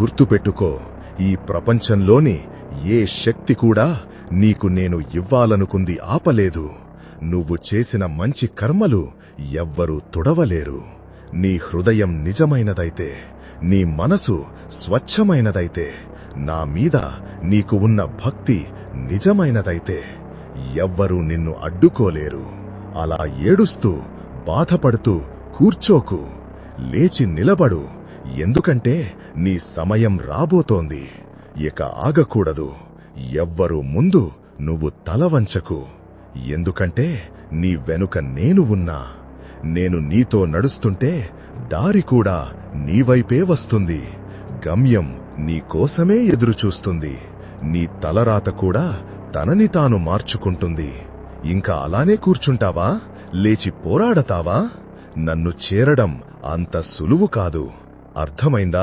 గుర్తుపెట్టుకో, ఈ ప్రపంచంలోని ఏ శక్తి కూడా నీకు నేను ఇవ్వాలనుకుంది ఆపలేదు. నువ్వు చేసిన మంచి కర్మలు ఎవ్వరూ తుడవలేరు. నీ హృదయం నిజమైనదైతే, నీ మనసు స్వచ్ఛమైనదైతే, నా మీద నీకు ఉన్న భక్తి నిజమైనదైతే ఎవ్వరూ నిన్ను అడ్డుకోలేరు. అలా ఏడుస్తూ బాధపడుతూ కూర్చోకు, లేచి నిలబడు. ఎందుకంటే నీ సమయం రాబోతోంది. ఇక ఆగకూడదు. ఎవ్వరూ ముందు నువ్వు తలవంచకు. ఎందుకంటే నీ వెనుక నేను ఉన్నా. నేను నీతో నడుస్తుంటే దారి కూడా నీవైపే వస్తుంది. గమ్యం నీకోసమే ఎదురుచూస్తుంది. నీ తలరాత కూడా తనని తాను మార్చుకుంటుంది. ఇంకా అలానే కూర్చుంటావా? లేచి పోరాడతావా? నన్ను చేరడం అంత సులువు కాదు. అర్థమైందా?